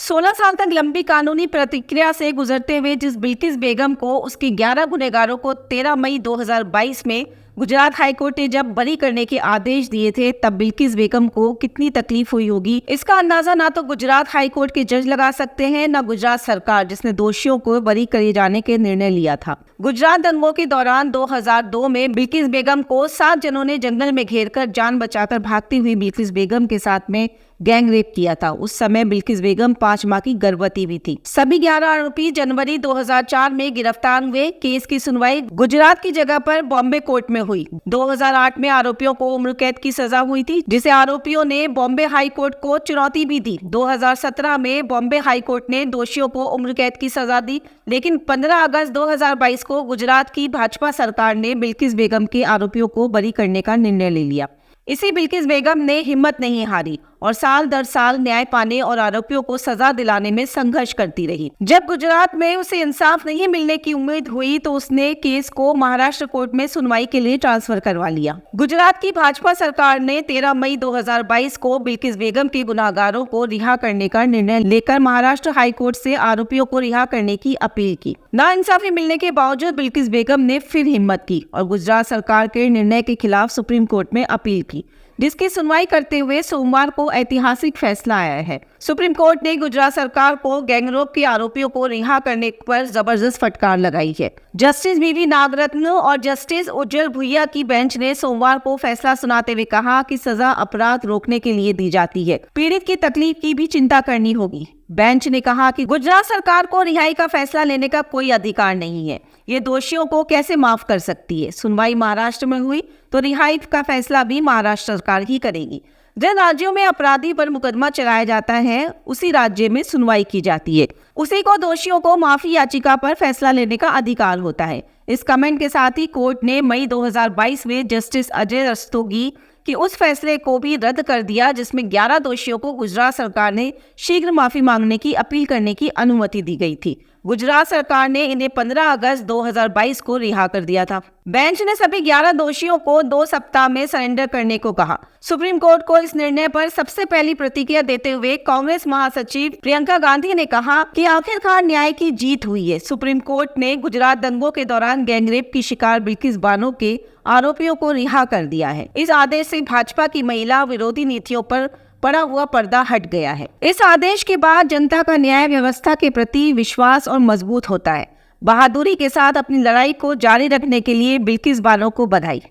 16 साल तक लंबी कानूनी प्रक्रिया से गुजरते हुए जिस बिल्किस बेगम को उसके 11 गुनहगारों को 13 मई 2022 में गुजरात हाईकोर्ट ने जब बरी करने के आदेश दिए थे, तब बिल्किस बेगम को कितनी तकलीफ हुई होगी, इसका अंदाजा ना तो गुजरात हाईकोर्ट के जज लगा सकते हैं, न गुजरात सरकार, जिसने दोषियों को बरी करे जाने के निर्णय लिया था। गुजरात दंगों के दौरान 2002 में बिल्किस बेगम को 7 जनों ने जंगल में घेरकर जान बचाकर भागती हुई बिल्किस बेगम के साथ में गैंग रेप किया था। उस समय बिल्किस बेगम 5 माह की गर्भवती भी थी। सभी 11 आरोपी जनवरी 2004 में गिरफ्तार हुए। केस की सुनवाई गुजरात की जगह पर बॉम्बे कोर्ट में हुई। 2008 में आरोपियों को उम्र कैद की सजा हुई थी, जिसे आरोपियों ने बॉम्बे हाई कोर्ट को चुनौती भी दी। 2017 में बॉम्बे हाई कोर्ट ने दोषियों को उम्र कैद की सजा दी, लेकिन 15 अगस्त 2022 को गुजरात की भाजपा सरकार ने बिल्किस बेगम के आरोपियों को बरी करने का निर्णय ले लिया। इसी बिल्किस बेगम ने हिम्मत नहीं हारी और साल दर साल न्याय पाने और आरोपियों को सजा दिलाने में संघर्ष करती रही। जब गुजरात में उसे इंसाफ नहीं मिलने की उम्मीद हुई तो उसने केस को महाराष्ट्र कोर्ट में सुनवाई के लिए ट्रांसफर करवा लिया। गुजरात की भाजपा सरकार ने 13 मई 2022 को बिल्किस बेगम के गुनहगारों को रिहा करने का निर्णय लेकर महाराष्ट्र हाईकोर्ट से आरोपियों को रिहा करने की अपील की। नाइंसाफी मिलने के बावजूद बिल्किस बेगम ने फिर हिम्मत की और गुजरात सरकार के निर्णय के खिलाफ सुप्रीम कोर्ट में अपील की, जिसकी सुनवाई करते हुए सोमवार को ऐतिहासिक फैसला आया है। सुप्रीम कोर्ट ने गुजरात सरकार को गैंगरेप के आरोपियों को रिहा करने पर जबरदस्त फटकार लगाई है। जस्टिस वी नागरत्न और जस्टिस उज्जवल भुइया की बेंच ने सोमवार को फैसला सुनाते हुए कहा कि सजा अपराध रोकने के लिए दी जाती है, पीड़ित की तकलीफ की भी चिंता करनी होगी। बेंच ने कहा कि गुजरात सरकार को रिहाई का फैसला लेने का कोई अधिकार नहीं है। ये दोषियों को कैसे माफ कर सकती है। सुनवाई महाराष्ट्र में हुई तो रिहाई का फैसला भी महाराष्ट्र सरकार ही करेगी। जिन राज्यों में अपराधी पर मुकदमा चलाया जाता है, उसी राज्य में सुनवाई की जाती है। उसी को दोषियों को माफी याचिका पर फैसला लेने का अधिकार होता है। इस कमेंट के साथ ही कोर्ट ने मई 2022 में जस्टिस अजय रस्तोगी कि उस फैसले को भी रद्द कर दिया, जिसमें 11 दोषियों को गुजरात सरकार ने शीघ्र माफी मांगने की अपील करने की अनुमति दी गई थी। गुजरात सरकार ने इन्हें 15 अगस्त 2022 को रिहा कर दिया था। बेंच ने सभी 11 दोषियों को 2 सप्ताह में सरेंडर करने को कहा। सुप्रीम कोर्ट को इस निर्णय पर सबसे पहली प्रतिक्रिया देते हुए कांग्रेस महासचिव प्रियंका गांधी ने कहा कि आखिरकार न्याय की जीत हुई है। सुप्रीम कोर्ट ने गुजरात दंगों के दौरान गैंगरेप की शिकार बिल्किस बानो के आरोपियों को रिहा कर दिया है। इस आदेश से भाजपा की महिला विरोधी नीतियों पर पड़ा हुआ पर्दा हट गया है। इस आदेश के बाद जनता का न्याय व्यवस्था के प्रति विश्वास और मजबूत होता है। बहादुरी के साथ अपनी लड़ाई को जारी रखने के लिए बिल्किस बानो को बधाई।